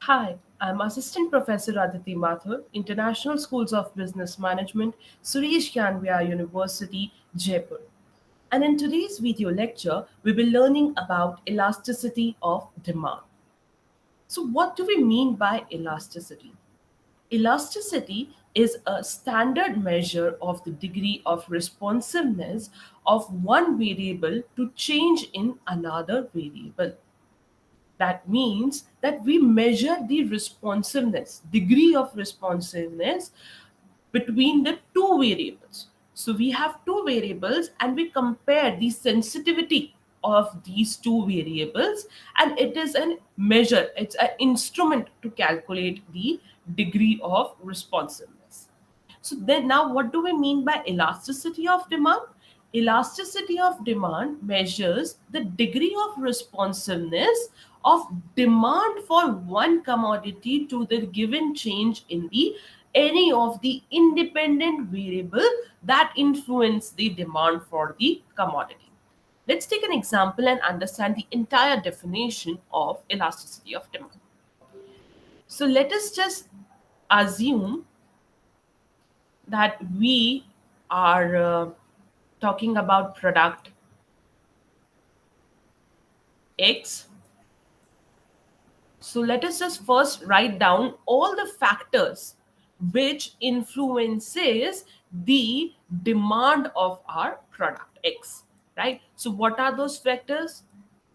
Hi, I'm Assistant Professor Aditi Mathur, International Schools of Business Management, Suresh Kanvia University, Jaipur. And in today's video lecture, we will be learning about elasticity of demand. So, what do we mean by elasticity? Elasticity is a standard measure of the degree of responsiveness of one variable to change in another variable. That means that we measure the responsiveness, degree of responsiveness between the two variables. So we have two variables and we compare the sensitivity of these two variables, and it is a measure, it's an instrument to calculate the degree of responsiveness. So then now what do we mean by elasticity of demand? Elasticity of demand measures the degree of responsiveness of demand for one commodity to the given change in the any of the independent variable that influence the demand for the commodity. Let's take an example and understand the entire definition of elasticity of demand. So let us just assume that we are talking about product X. So let us just first write down all the factors which influences the demand of our product X, right? So what are those factors?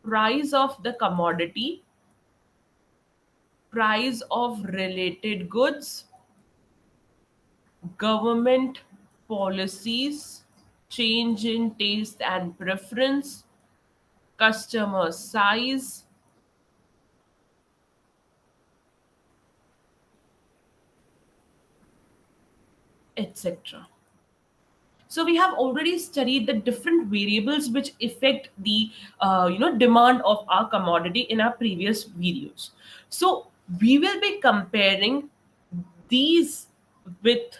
Price of the commodity, price of related goods, government policies, change in taste and preference, customer size, etc. So we have already studied the different variables which affect the demand of our commodity in our previous videos. So we will be comparing these with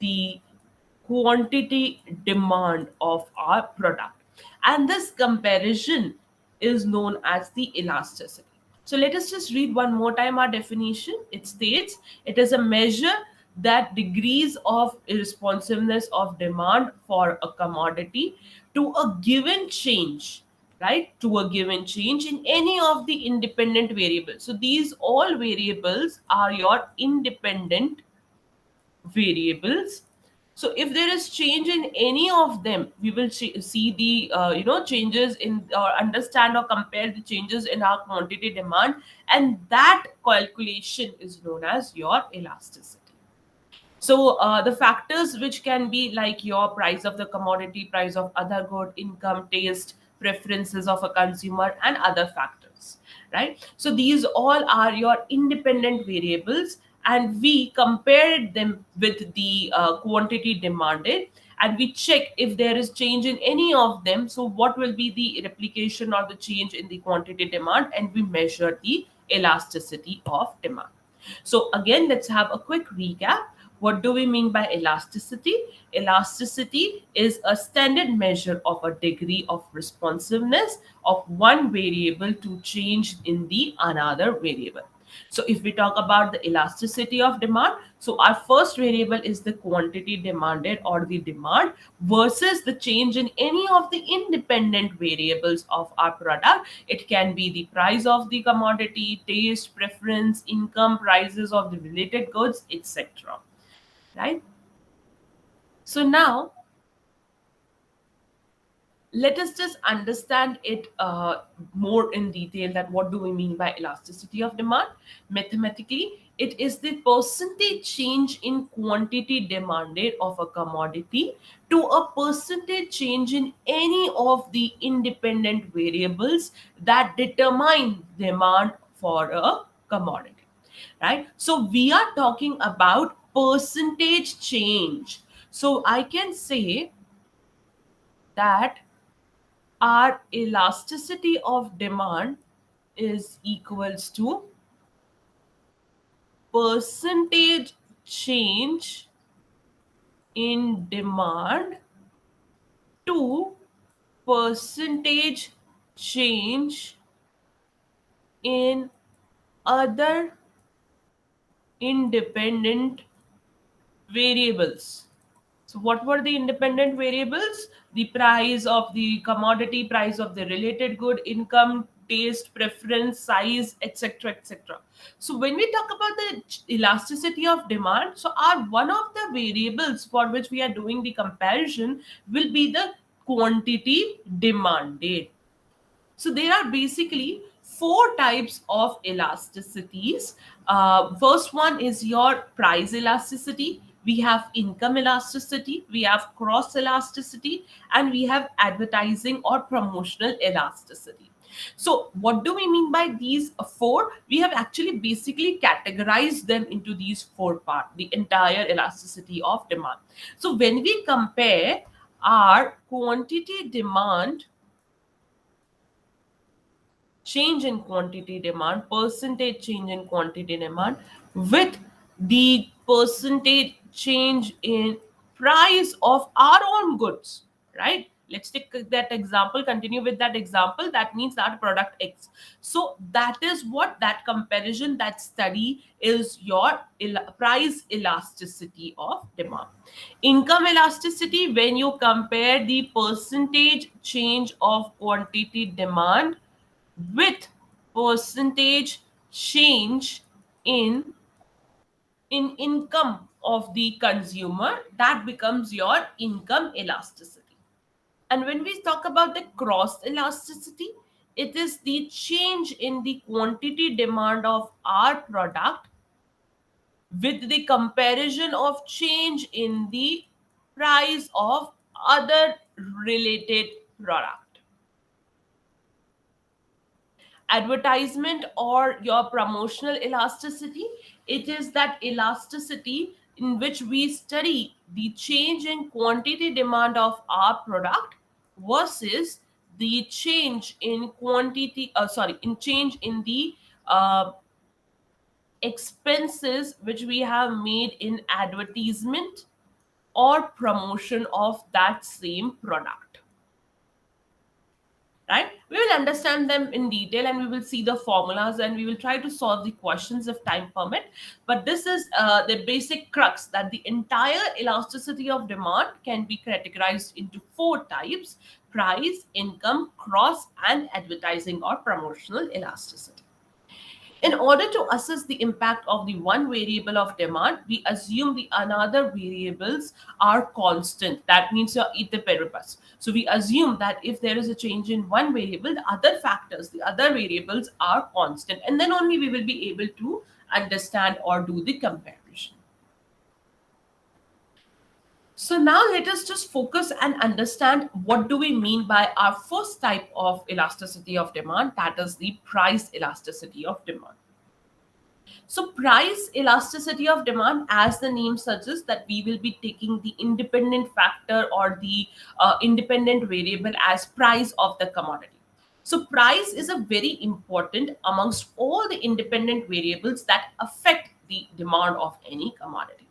the quantity demand of our product, and this comparison is known as the elasticity. So let us just read one more time our definition. It states it is a measure that degrees of responsiveness of demand for a commodity to a given change, right? To a given change in any of the independent variables. So these all variables are your independent variables. So if there is change in any of them, we will see the changes in, or understand or compare the changes in our quantity demand, and that calculation is known as your elasticity. So the factors which can be like your price of the commodity, price of other good, income, taste, preferences of a consumer, and other factors, right? So these all are your independent variables, and we compared them with the quantity demanded, and we check if there is change in any of them. So what will be the replication or the change in the quantity demand, and we measure the elasticity of demand. So again, let's have a quick recap. What do we mean by elasticity? Elasticity is a standard measure of a degree of responsiveness of one variable to change in the another variable. So if we talk about the elasticity of demand, so our first variable is the quantity demanded or the demand versus the change in any of the independent variables of our product. It can be the price of the commodity, taste, preference, income, prices of the related goods, etc. Right? So now let us just understand it more in detail, that what do we mean by elasticity of demand. Mathematically, it is the percentage change in quantity demanded of a commodity to a percentage change in any of the independent variables that determine demand for a commodity, right? So we are talking about percentage change. So I can say that our elasticity of demand is equals to percentage change in demand to percentage change in other independent variables. So what were the independent variables? The price of the commodity, price of the related good, income, taste, preference, size, etc., etc. So when we talk about the elasticity of demand, so our one of the variables for which we are doing the comparison will be the quantity demanded. So there are basically four types of elasticities. First one is your price elasticity. We have income elasticity, we have cross elasticity, and we have advertising or promotional elasticity. So, what do we mean by these four? We have actually basically categorized them into these four parts, the entire elasticity of demand. So, when we compare our quantity demand, change in quantity demand, percentage change in quantity demand, with the percentage change in price of our own goods, right? Let's take that example, continue with that example. That means that product X. So that is what that comparison, that study is your price elasticity of demand. Income elasticity, when you compare the percentage change of quantity demand with percentage change in income of the consumer, that becomes your income elasticity. And when we talk about the cross elasticity, it is the change in the quantity demand of our product with the comparison of change in the price of other related product. Advertisement or your promotional elasticity, it is that elasticity in which we study the change in quantity demand of our product versus the change in quantity in change in the uh, expenses which we have made in advertisement or promotion of that same product, right? We will understand them in detail and we will see the formulas and we will try to solve the questions if time permit. But this is the basic crux, that the entire elasticity of demand can be categorized into four types: price, income, cross, and advertising or promotional elasticity. In order to assess the impact of the one variable of demand, we assume the another variables are constant. That means your ether paribus. So we assume that if there is a change in one variable, the other factors, the other variables are constant. And then only we will be able to understand or do the comparison. So now let us just focus and understand what do we mean by our first type of elasticity of demand, that is the price elasticity of demand. So, price elasticity of demand, as the name suggests, that we will be taking the independent factor or the independent variable as price of the commodity. So, price is a very important amongst all the independent variables that affect the demand of any commodity.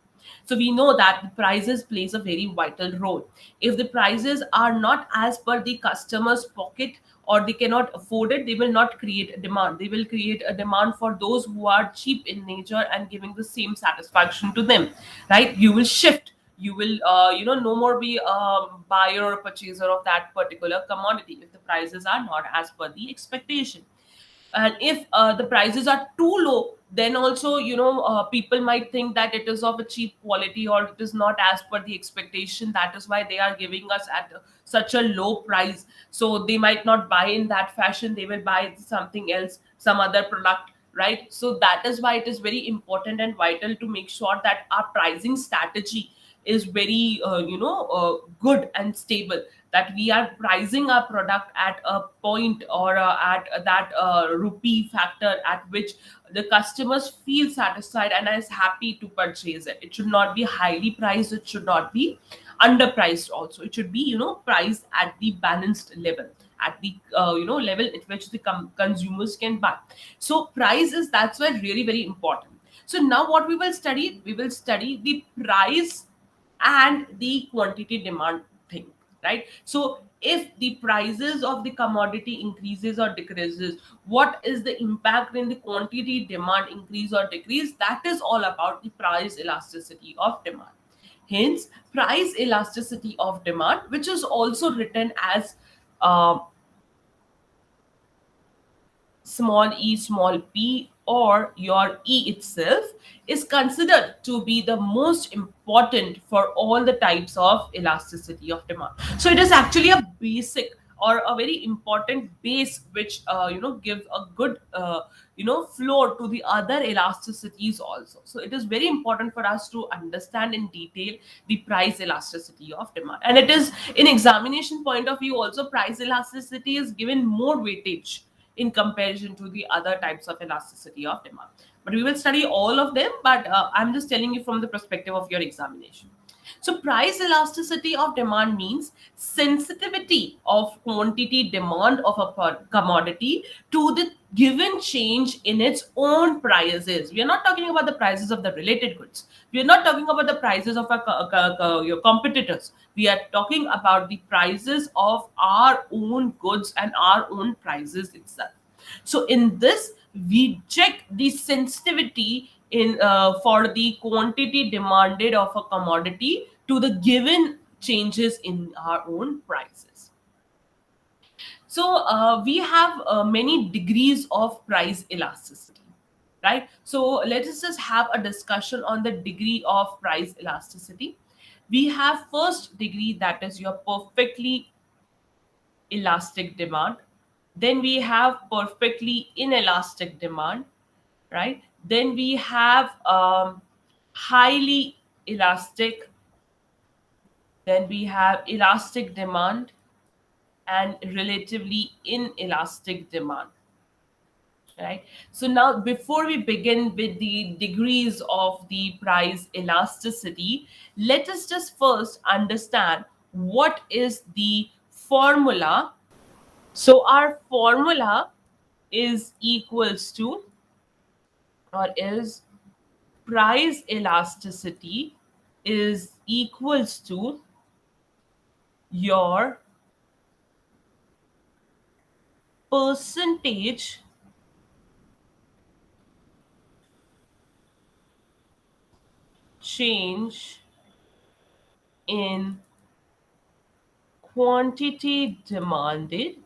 So we know that the prices plays a very vital role. If the prices are not as per the customer's pocket or they cannot afford it, they will not create a demand. They will create a demand for those who are cheap in nature and giving the same satisfaction to them, right? You will shift. You will, no more be a buyer or purchaser of that particular commodity if the prices are not as per the expectation. And if the prices are too low, then also people might think that it is of a cheap quality or it is not as per the expectation. That is why they are giving us at such a low price. So they might not buy in that fashion, they will buy something else, some other product, right? So that is why it is very important and vital to make sure that our pricing strategy is very good and stable, that we are pricing our product at a point or at that rupee factor at which the customers feel satisfied and is happy to purchase it. It should not be highly priced, it should not be underpriced also. It should be priced at the balanced level, at the level at which the consumers can buy. So price is, that's why really very important. So now what we will study the price and the quantity demand thing, right? So if the prices of the commodity increases or decreases, what is the impact in the quantity demand increase or decrease. That is all about the price elasticity of demand. Hence, price elasticity of demand, which is also written as uh, small e small p, or your e itself, is considered to be the most important for all the types of elasticity of demand. So it is actually a basic or a very important base which gives a good floor to the other elasticities also. So it is very important for us to understand in detail the price elasticity of demand, and it is in examination point of view also, price elasticity is given more weightage in comparison to the other types of elasticity of demand. But we will study all of them, but I'm just telling you from the perspective of your examination. So, price elasticity of demand means sensitivity of quantity demand of a commodity to the given change in its own prices. We are not talking about the prices of the related goods. We are not talking about the prices of our your competitors. We are talking about the prices of our own goods and our own prices itself. So in this, we check the sensitivity in for the quantity demanded of a commodity to the given changes in our own prices. So we have many degrees of price elasticity, right? So let us just have a discussion on the degree of price elasticity. We have first degree, that is your perfectly elastic demand. Then we have perfectly inelastic demand, right? Then we have highly elastic. Then we have elastic demand and relatively inelastic demand, right? So now, before we begin with the degrees of the price elasticity, let us just first understand what is the formula. So our formula is equals to, or is, price elasticity is equals to your percentage change in quantity demanded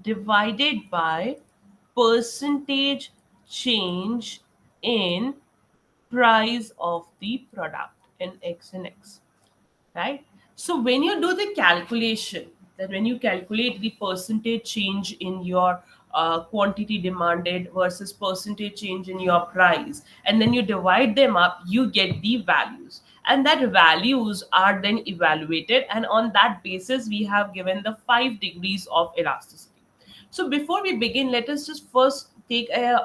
divided by percentage change in price of the product in X and X, right? So when you do the calculation, that when you calculate the percentage change in your quantity demanded versus percentage change in your price, and then you divide them up, you get the values, and that values are then evaluated, and on that basis we have given the 5 degrees of elasticity. So before we begin, let us just first take a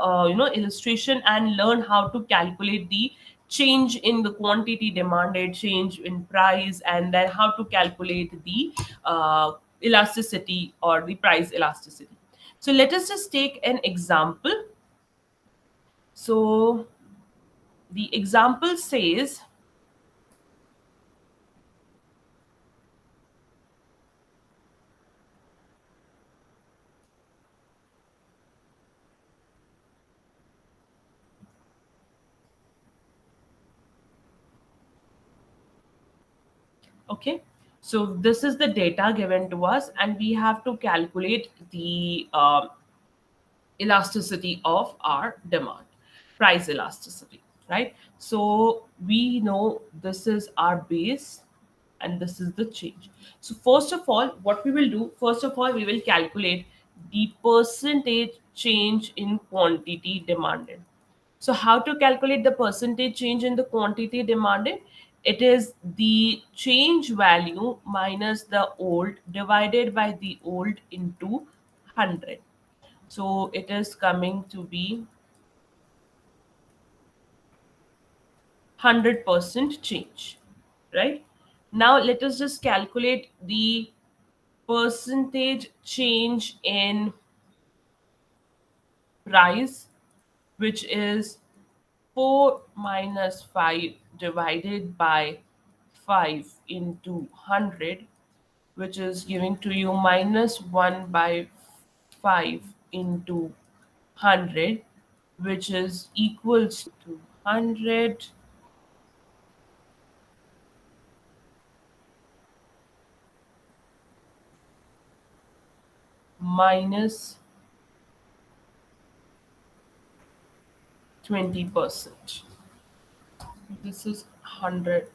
illustration and learn how to calculate the change in the quantity demanded, change in price, and then how to calculate the elasticity or the price elasticity. So let us just take an example. So the example says, okay, so this is the data given to us, and we have to calculate the elasticity of our demand, price elasticity, right? So we know this is our base and this is the change. So first of all, what we will do, first of all, we will calculate the percentage change in quantity demanded. So how to calculate the percentage change in the quantity demanded? It is the change value minus the old divided by the old into 100. So it is coming to be 100% change, right? Now let us just calculate the percentage change in price, which is 4 minus 5 divided by 5 into 100, which is giving to you minus 1 by 5 into 100, which is equals to 100 minus 20%. This is 100%.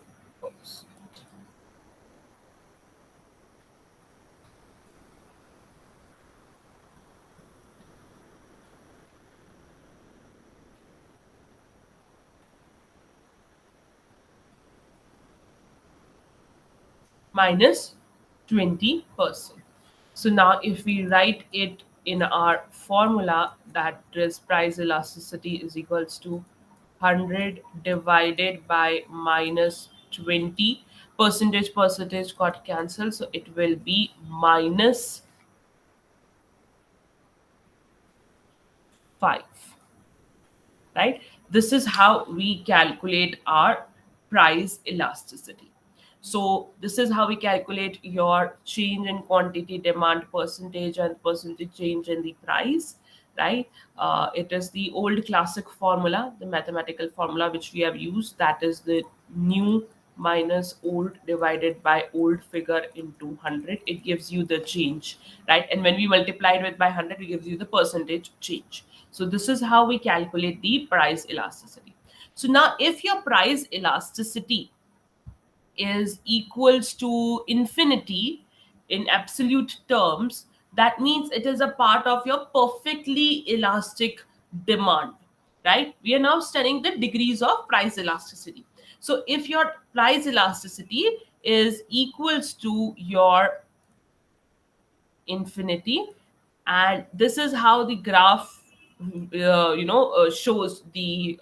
Minus 20%. So now if we write it in our formula, that is price elasticity is equals to 100 divided by minus 20. Percentage got cancelled, so it will be minus 5, right? This is how we calculate our price elasticity. So this is how we calculate your change in quantity, demand percentage, and percentage change in the price, right? It is the old classic formula, the mathematical formula which we have used. That is the new minus old divided by old figure into 100. It gives you the change, right? And when we multiply it with by 100, it gives you the percentage change. So this is how we calculate the price elasticity. So now if your price elasticity is equals to infinity in absolute terms, that means it is a part of your perfectly elastic demand, right? We are now studying the degrees of price elasticity. So if your price elasticity is equals to your infinity, and this is how the graph shows the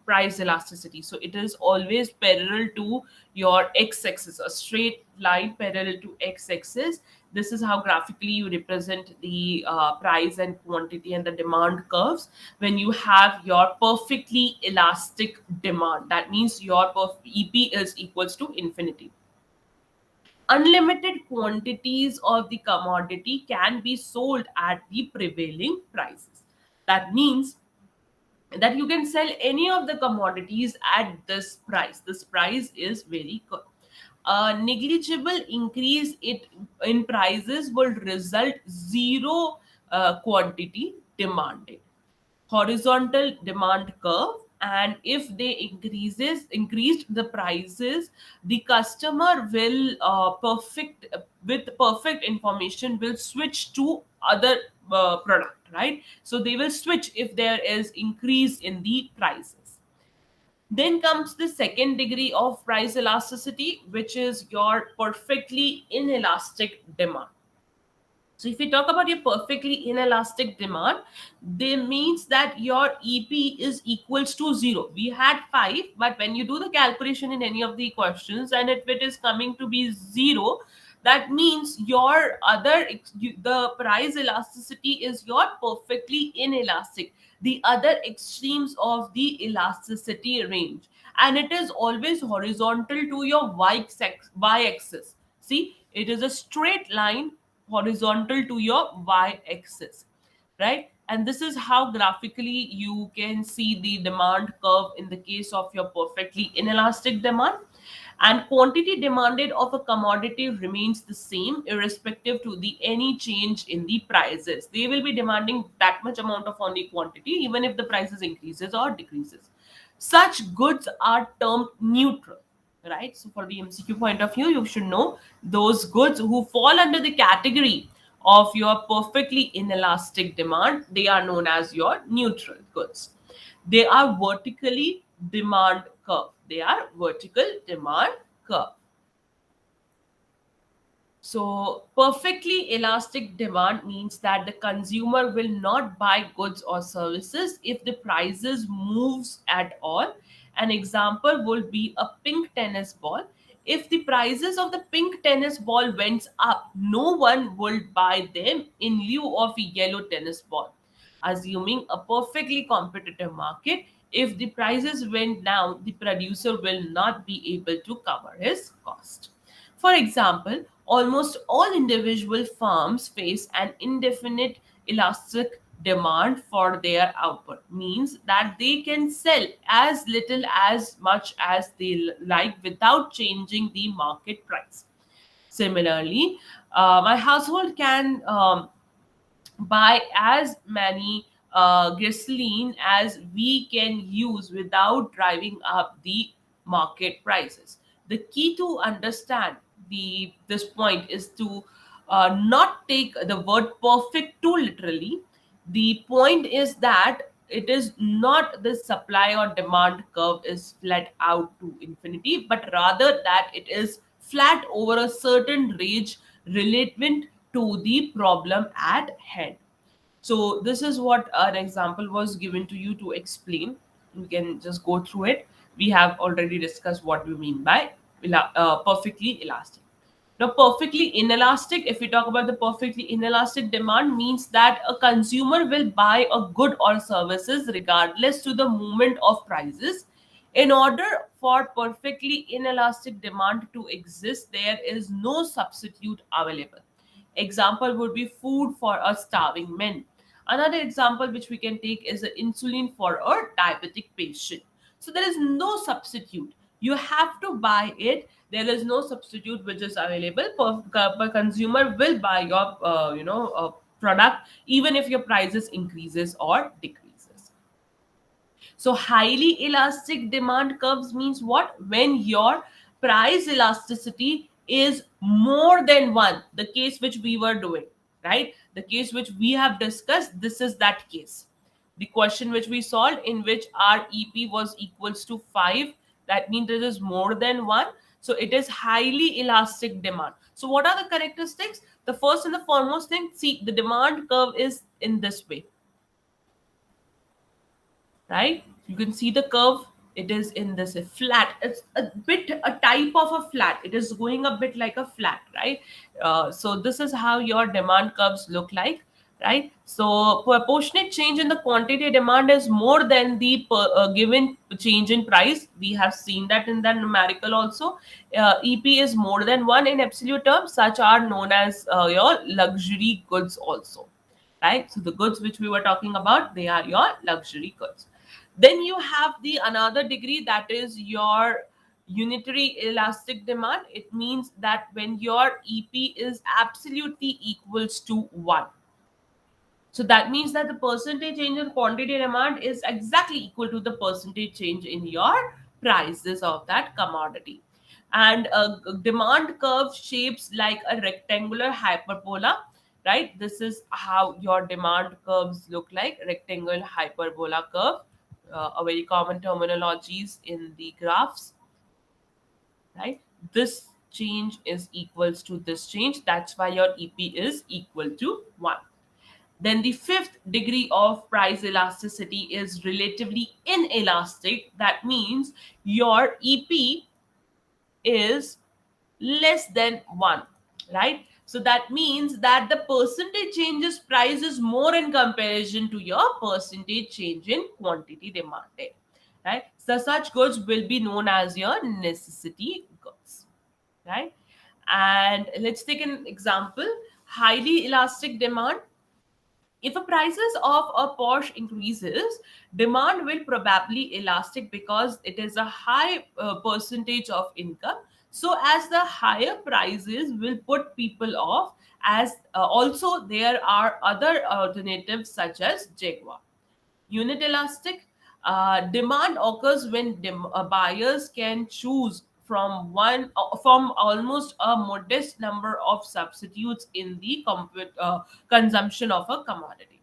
price elasticity. So it is always parallel to your x-axis, a straight line parallel to x-axis. This is how graphically you represent the price and quantity and the demand curves when you have your perfectly elastic demand. That means your ep is equals to infinity. Unlimited quantities of the commodity can be sold at the prevailing prices. That means that you can sell any of the commodities at this price. This price is very good. A negligible increase in prices will result zero quantity demanded horizontal demand curve, and if they increased the prices, the customer will perfect information will switch to other product, right? So they will switch if there is increase in the prices. Then comes the second degree of price elasticity, which is your perfectly inelastic demand. So if we talk about your perfectly inelastic demand, they means that your EP is equals to 0. We had 5, but when you do the calculation in any of the questions and if it is coming to be 0, that means your the price elasticity is your perfectly inelastic, the other extremes of the elasticity range. And it is always horizontal to your y-axis. See, it is a straight line horizontal to your y-axis, right? And this is how graphically you can see the demand curve in the case of your perfectly inelastic demand. And quantity demanded of a commodity remains the same irrespective to the any change in the prices. They will be demanding that much amount of only quantity even if the prices increases or decreases. Such goods are termed neutral, right? So for the MCQ point of view, you should know those goods who fall under the category of your perfectly inelastic demand, they are known as your neutral goods. They are vertically demand curve. They are vertical demand curve. So, perfectly elastic demand means that the consumer will not buy goods or services if the prices moves at all. An example would be a pink tennis ball. If the prices of the pink tennis ball went up, no one would buy them in lieu of a yellow tennis ball. Assuming a perfectly competitive market, if the prices went down, the producer will not be able to cover his cost. For example, Almost all individual firms face an indefinite elastic demand for their output, means that they can sell as little as much as they like without changing the market price. Similarly, my household can buy as many gasoline as we can use without driving up the market prices. The key to understand the this point is to not take the word perfect too literally. The point is that it is not the supply or demand curve is flat out to infinity, but rather that it is flat over a certain range relevant to the problem at hand. So this is what an example was given to you to explain. You can just go through it. We have already discussed what we mean by perfectly elastic. Now, perfectly inelastic, if we talk about the perfectly inelastic demand, means that a consumer will buy a good or services regardless to the movement of prices. In order for perfectly inelastic demand to exist, there is no substitute available. Example would be food for a starving man. Another example which we can take is the insulin for a diabetic patient. So there is no substitute. You have to buy it. There is no substitute which is available. Consumer will buy your product even if your prices increases or decreases. So highly elastic demand curves means what? When your price elasticity is more than one, the case which we were doing, right? The case which we have discussed, this is that case. The question which we solved in which our EP was equals to 5, that means it is more than one. So it is highly elastic demand. So what are the characteristics? The first and the foremost thing, see the demand curve is in this way, right? You can see the curve. It is in this flat. It's a bit a type of a flat. It is going a bit like a flat, right? So this is how your demand curves look like, right? So proportionate change in the quantity demand is more than the given change in price. We have seen that in the numerical also. EP is more than one in absolute terms. Such are known as your luxury goods also, right? So the goods which we were talking about, they are your luxury goods. Then you have the another degree, that is your unitary elastic demand. It means that when your EP is absolutely equals to 1, so that means that the percentage change in quantity demand is exactly equal to the percentage change in your prices of that commodity. And a demand curve shapes like a rectangular hyperbola, right? This is how your demand curves look like, rectangle hyperbola curve, a very common terminologies in the graphs, right? This change is equals to this change. That's why your EP is equal to 1. Then the fifth degree of price elasticity is relatively inelastic. That means your EP is less than 1, right? So that means that the percentage changes price is more in comparison to your percentage change in quantity demanded, right? So such goods will be known as your necessity goods, right? And let's take an example. Highly elastic demand, if the prices of a Porsche increases, demand will probably elastic because it is a high percentage of income. So as the higher prices will put people off, as also there are other alternatives such as Jaguar. Unit elastic demand occurs when buyers can choose from almost a modest number of substitutes in the consumption of a commodity.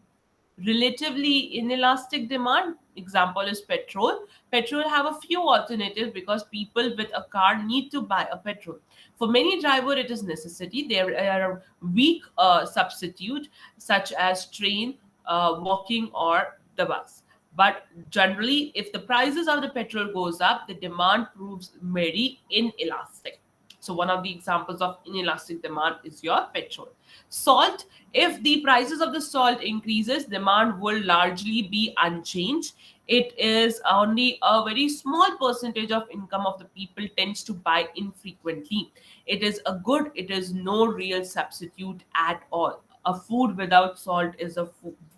Relatively inelastic demand, example is petrol have a few alternatives because people with a car need to buy a petrol. For many driver it is necessity. There are weak substitute such as train, walking or the bus. But generally if the prices of the petrol goes up, the demand proves very inelastic. So one of the examples of inelastic demand is your petrol. Salt, if the prices of the salt increases, demand will largely be unchanged. It is only a very small percentage of income of the people tends to buy infrequently. It is a good, it is no real substitute at all. A food without salt is a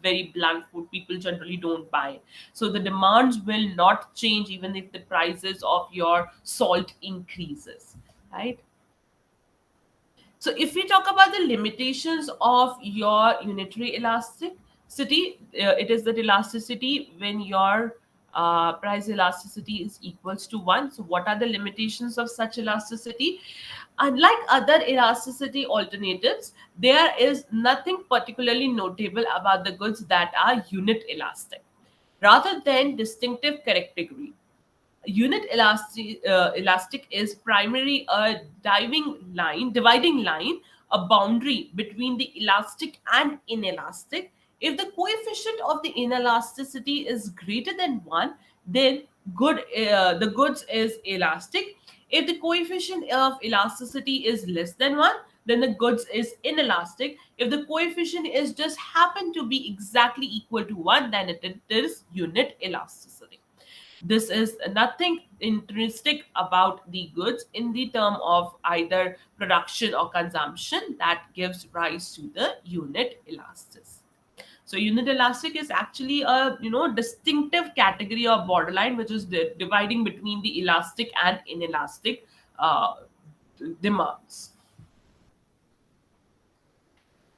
very bland food. People generally don't buy it. So the demands will not change even if the prices of your salt increases, right? So if we talk about the limitations of your unitary elasticity, it is that elasticity when your price elasticity is equals to 1. So what are the limitations of such elasticity? Unlike other elasticity alternatives, there is nothing particularly notable about the goods that are unit elastic rather than distinctive category. Elastic is primarily a dividing line, a boundary between the elastic and inelastic. If the coefficient of the inelasticity is greater than 1, then the goods is elastic. If the coefficient of elasticity is less than 1, then the goods is inelastic. If the coefficient is just happen to be exactly equal to 1, then it is unit elasticity. This is nothing intrinsic about the goods in the term of either production or consumption that gives rise to the unit elasticity. So unit elastic is actually a distinctive category of borderline which is dividing between the elastic and inelastic uh, demands.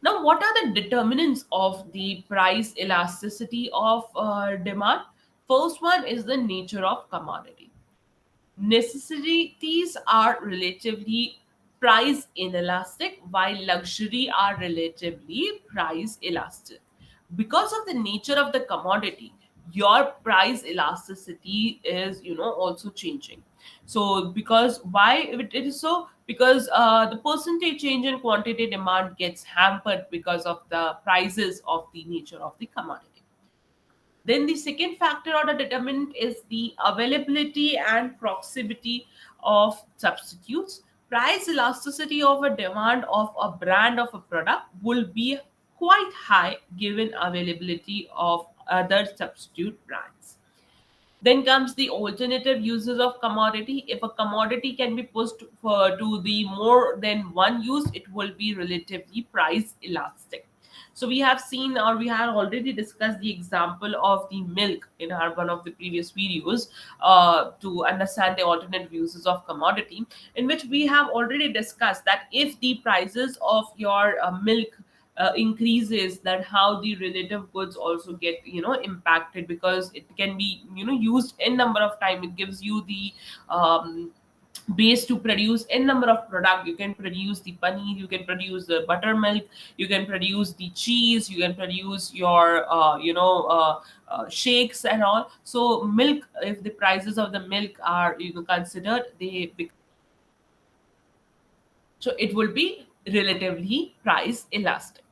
Now, what are the determinants of the price elasticity of demand? First one is the nature of commodity. Necessities are relatively price inelastic, while luxury are relatively price elastic. Because of the nature of the commodity, your price elasticity is also changing. So because why it is so? Because the percentage change in quantity demand gets hampered because of the prices of the nature of the commodity. Then the second factor or the determinant is the availability and proximity of substitutes. Price elasticity of a demand of a brand of a product will be quite high given availability of other substitute brands. Then comes the alternative uses of commodity. If a commodity can be pushed to the more than one use, it will be relatively price elastic. So we have seen or we have already discussed the example of the milk in our one of the previous videos to understand the alternative uses of commodity, in which we have already discussed that if the prices of your milk increases, that how the relative goods also get impacted, because it can be used in number of time. It gives you the base to produce n number of product. You can produce the paneer, you can produce the buttermilk, you can produce the cheese, you can produce your shakes and all. So milk, if the prices of the milk are considered, so it will be relatively price elastic.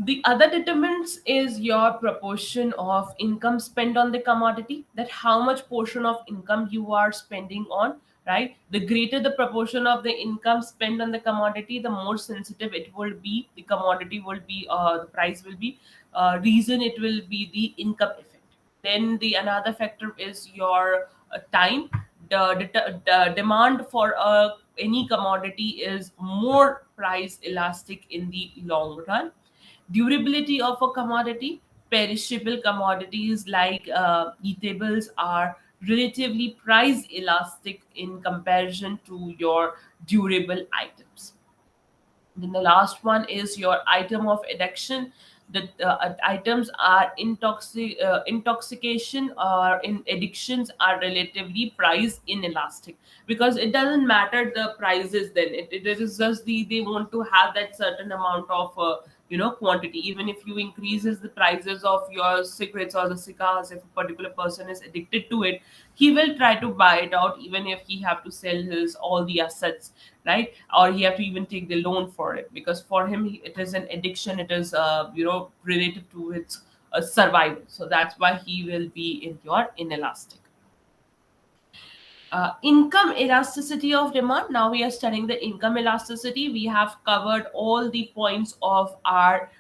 The other determinants is your proportion of income spent on the commodity, that how much portion of income you are spending on, right? The greater the proportion of the income spent on the commodity, the more sensitive it will be. The commodity will be, the price will be. Reason it will be the income effect. Then the another factor is your time. The demand for any commodity is more price elastic in the long run. Durability of a commodity. Perishable commodities like eatables are relatively price elastic in comparison to your durable items. Then the last one is your item of addiction. The items are intoxication or in addictions are relatively price inelastic, because it doesn't matter the prices. Then it is just they want to have that certain amount of quantity. Even if you increases the prices of your cigarettes or the cigars, if a particular person is addicted to it, he will try to buy it out even if he have to sell his all the assets, right? Or he have to even take the loan for it, because for him it is an addiction. It is related to its survival. So that's why he will be in your inelastic. Income elasticity of demand. Now we are studying the income elasticity. We have covered all the points of our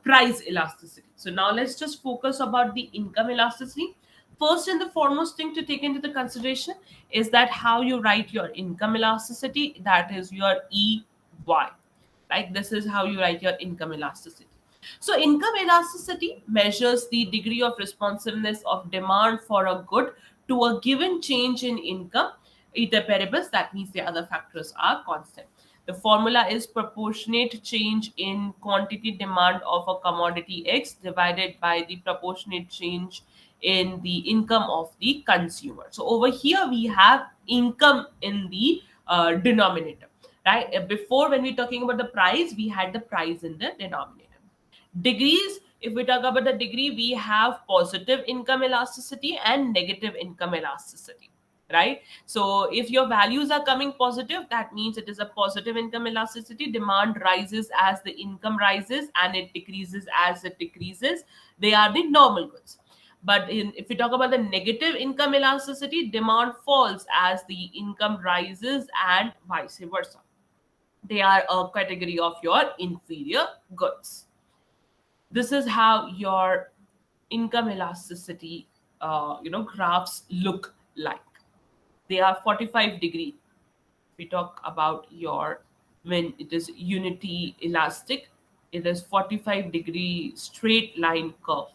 price elasticity. So now let's just focus about the income elasticity. First and the foremost thing to take into the consideration is that how you write your income elasticity. That is your EY. Right? This is how you write your income elasticity. So, income elasticity measures the degree of responsiveness of demand for a good to a given change in income, either variables, that means the other factors are constant. The formula is proportionate change in quantity demand of a commodity X divided by the proportionate change in the income of the consumer. So, over here we have income in the denominator, right? Before, when we're talking about the price, we had the price in the denominator. Degrees, if we talk about the degree, we have positive income elasticity and negative income elasticity, right? So if your values are coming positive, that means it is a positive income elasticity. Demand rises as the income rises and it decreases as it decreases. They are the normal goods. But if we talk about the negative income elasticity, demand falls as the income rises and vice versa. They are a category of your inferior goods. This is how your income elasticity graphs look like. They are 45-degree. We talk about your, when it is unity elastic, it is 45-degree straight line curve,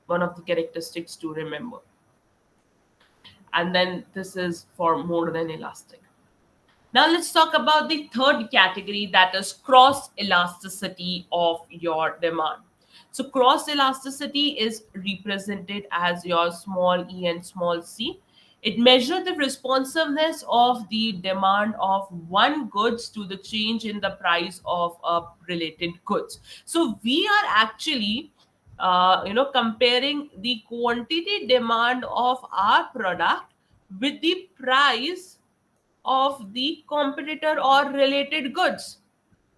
one of the characteristics to remember. And then this is for more than elastic. Now let's talk about the third category, that is cross elasticity of your demand. So cross elasticity is represented as your small e and small c. It measures the responsiveness of the demand of one goods to the change in the price of a related goods. So we are actually comparing the quantity demand of our product with the price of the competitor or related goods,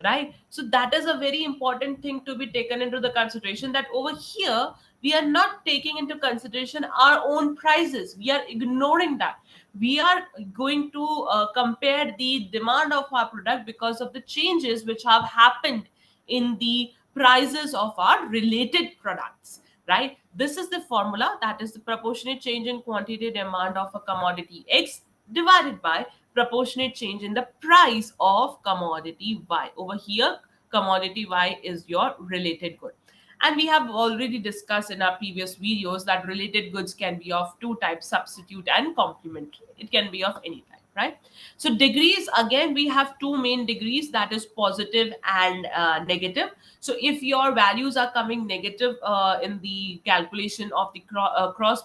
right? So that is a very important thing to be taken into the consideration, that over here we are not taking into consideration our own prices. We are ignoring that. We are going to compare the demand of our product because of the changes which have happened in the prices of our related products, right? This is the formula, that is the proportionate change in quantity demand of a commodity X divided by proportionate change in the price of commodity Y. Over here, commodity Y is your related good. And we have already discussed in our previous videos that related goods can be of two types, substitute and complementary. It can be of any type, right? So degrees, again, we have two main degrees, that is positive and negative. So if your values are coming negative in the calculation of the cross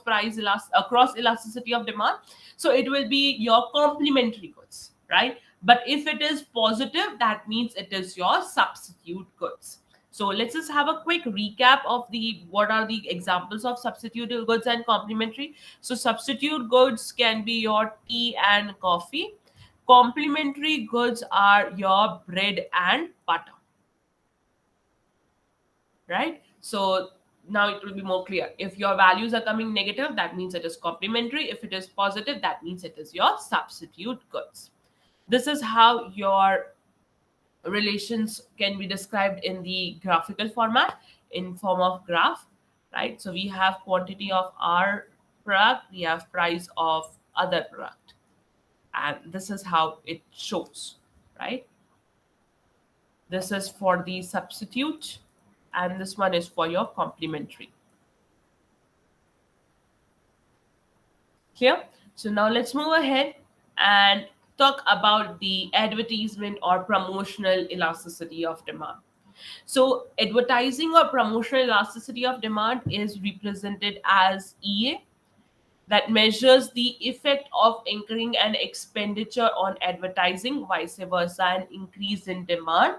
elasticity of demand, so it will be your complementary goods, right? But if it is positive, that means it is your substitute goods. So let's just have a quick recap of the what are the examples of substitute goods and complementary. So substitute goods can be your tea and coffee. Complementary goods are your bread and butter, right? So now it will be more clear. If your values are coming negative, that means it is complementary. If it is positive, that means it is your substitute goods. This is how your relations can be described in the graphical format, in form of graph, right? So we have quantity of our product, we have price of other product, and this is how it shows, right? This is for the substitute and this one is for your complementary. Clear? So now let's move ahead and talk about the advertisement or promotional elasticity of demand. So advertising or promotional elasticity of demand is represented as EA, that measures the effect of incurring an expenditure on advertising, vice versa, an increase in demand,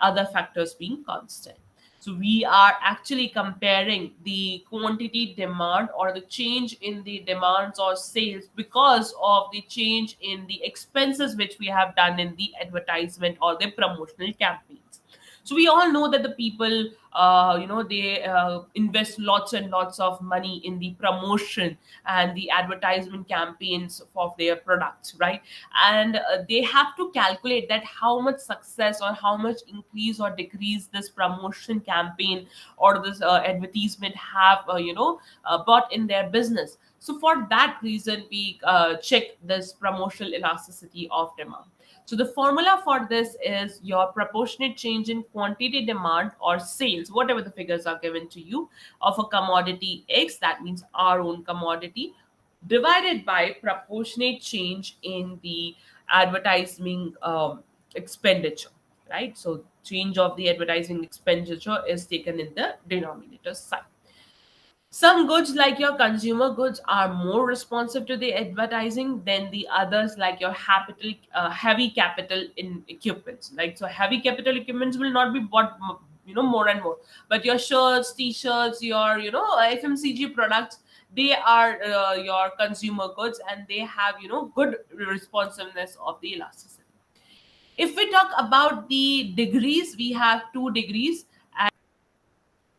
other factors being constant. So we are actually comparing the quantity demand or the change in the demands or sales because of the change in the expenses which we have done in the advertisement or the promotional campaigns. So we all know that the people, they invest lots and lots of money in the promotion and the advertisement campaigns of their products, right? And they have to calculate that how much success or how much increase or decrease this promotion campaign or this advertisement have brought in their business. So for that reason we check this promotional elasticity of demand. So the formula for this is your proportionate change in quantity, demand, or sales, whatever the figures are given to you, of a commodity X, that means our own commodity, divided by proportionate change in the advertising expenditure, right? So change of the advertising expenditure is taken in the denominator side. Some goods, like your consumer goods, are more responsive to the advertising than the others, like your heavy capital in equipments. Like, so heavy capital equipments will not be bought, more and more. But your shirts, t-shirts, your FMCG products, they are your consumer goods, and they have good responsiveness of the elasticity. If we talk about the degrees, we have two degrees.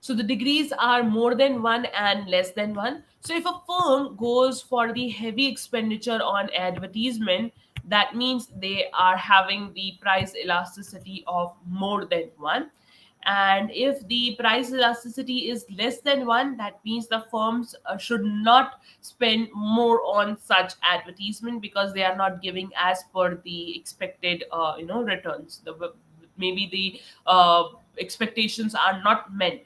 So the degrees are more than one and less than one. So if a firm goes for the heavy expenditure on advertisement, that means they are having the price elasticity of more than one. And if the price elasticity is less than one, that means the firms should not spend more on such advertisement, because they are not giving as per the expected returns. Maybe the expectations are not met,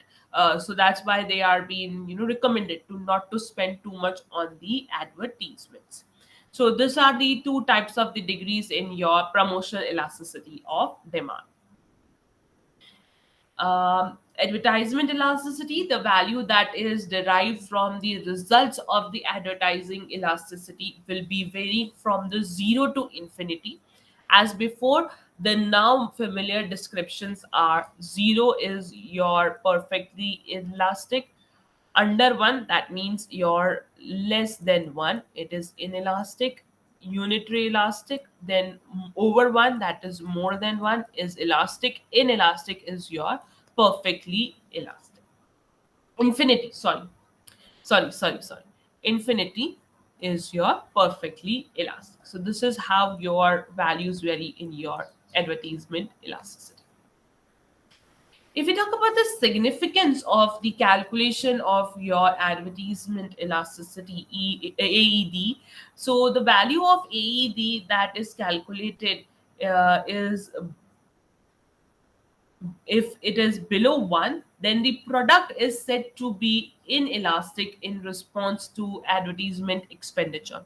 so that's why they are being recommended to not to spend too much on the advertisements. So these are the two types of the degrees in your promotional elasticity of demand. Advertisement elasticity, the value that is derived from the results of the advertising elasticity, will be varied from the 0 to infinity. As before, the now familiar descriptions are: 0 is your perfectly elastic, under 1, that means you're less than 1, it is inelastic, unitary elastic, then over 1, that is more than 1, is elastic, inelastic is your perfectly elastic. Infinity, sorry, infinity is your perfectly elastic. So this is how your values vary in your advertisement elasticity. If we talk about the significance of the calculation of your advertisement elasticity, AED, so the value of AED that is calculated is, if it is below 1, then the product is said to be inelastic in response to advertisement expenditure.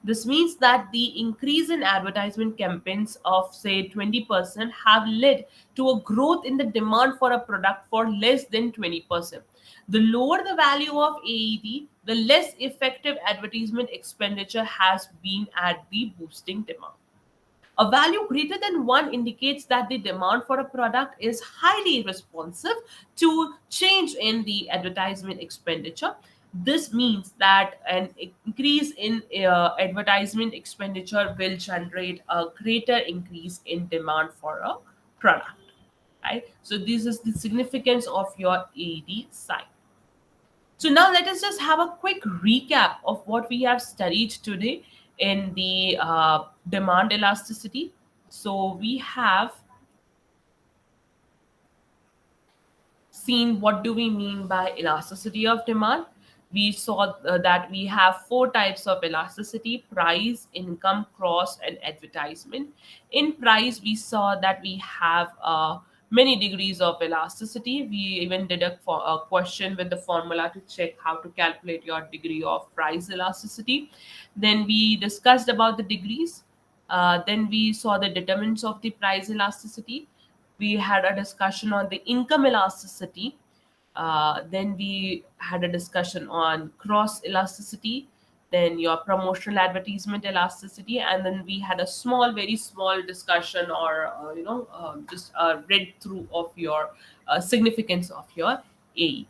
This means that the increase in advertisement campaigns of, say, 20% have led to a growth in the demand for a product for less than 20%. The lower the value of AED, the less effective advertisement expenditure has been at the boosting demand. A value greater than 1 indicates that the demand for a product is highly responsive to change in the advertisement expenditure. This means that an increase in advertisement expenditure will generate a greater increase in demand for a product. Right? So, this is the significance of your AD sign. So now let us just have a quick recap of what we have studied today in the demand elasticity. So we have seen what do we mean by elasticity of demand. We saw that we have four types of elasticity: price, income, cross, and advertisement. In price, we saw that we have many degrees of elasticity. We even did a question with the formula to check how to calculate your degree of price elasticity. Then we discussed about the degrees. Then we saw the determinants of the price elasticity. We had a discussion on the income elasticity. Then we had a discussion on cross elasticity, then your promotional advertisement elasticity, and then we had a small, very small discussion, or just a read through of your significance of your AED.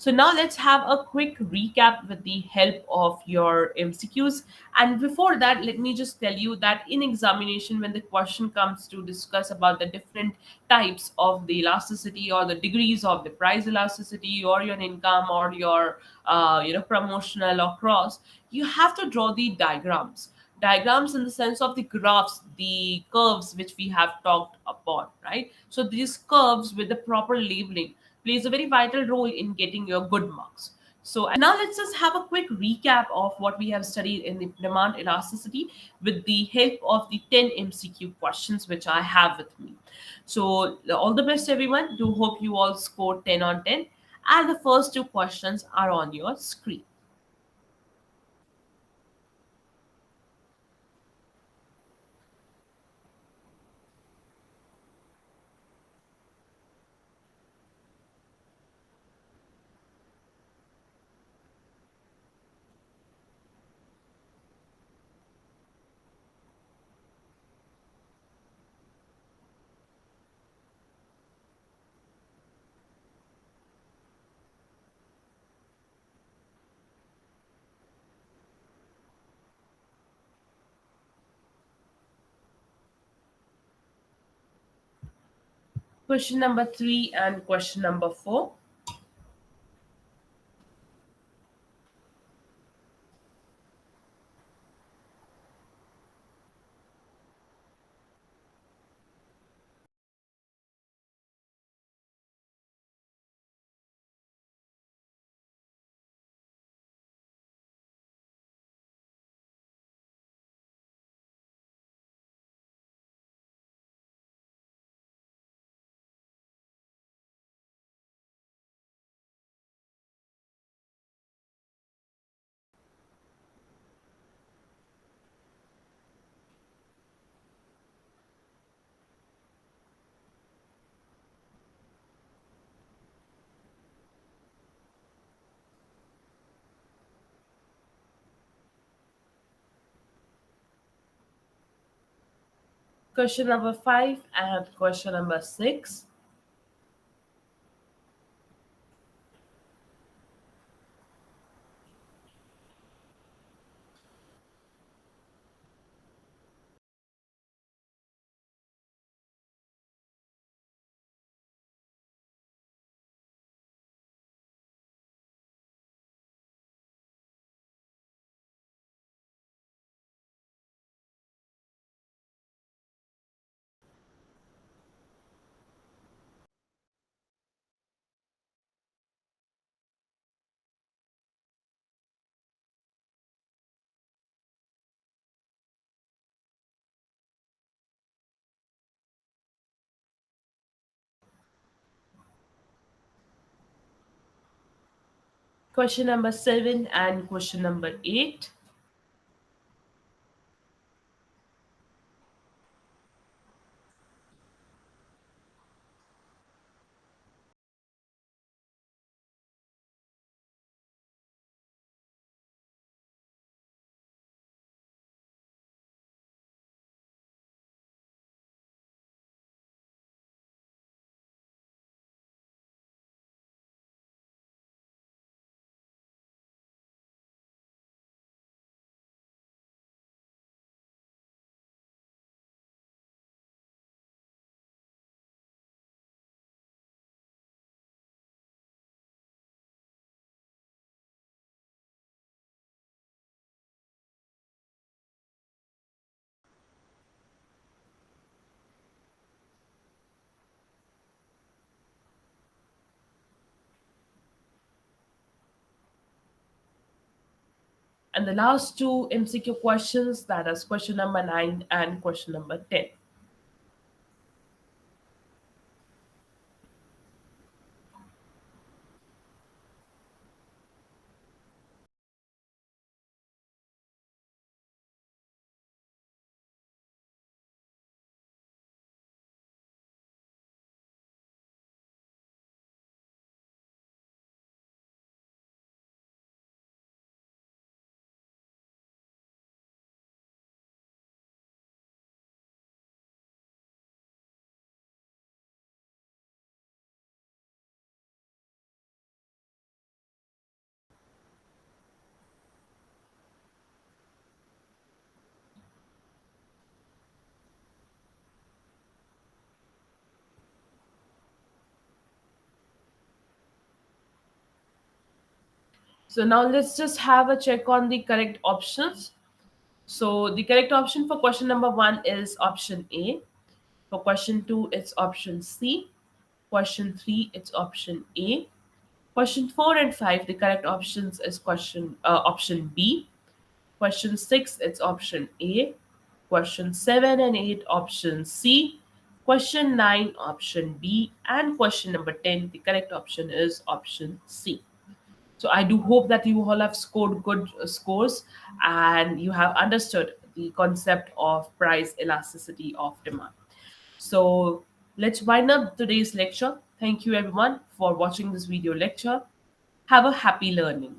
So now let's have a quick recap with the help of your MCQs. And before that, let me just tell you that in examination, when the question comes to discuss about the different types of the elasticity or the degrees of the price elasticity or your income or your promotional or cross, you have to draw the diagrams in the sense of the graphs, the curves which we have talked upon, right? So these curves with the proper labeling plays a very vital role in getting your good marks. So now let's just have a quick recap of what we have studied in the demand elasticity with the help of the 10 MCQ questions which I have with me. So all the best everyone. Do hope you all scored 10 on 10. And the first two questions are on your screen. Question number 3 and question number 4. Question number 5 and question number 6. Question number 7 and question number 8. And the last two MCQ questions, that is question number 9 and question number 10. So now let's just have a check on the correct options. So the correct option for question number one is option A. For question two, it's option C. Question three, it's option A. Question four and five, the correct options is option B. Question six, it's option A. Question seven and eight, option C. Question nine, option B. And question number 10, the correct option is option C. So I do hope that you all have scored good scores and you have understood the concept of price elasticity of demand. So let's wind up today's lecture. Thank you everyone for watching this video lecture. Have a happy learning.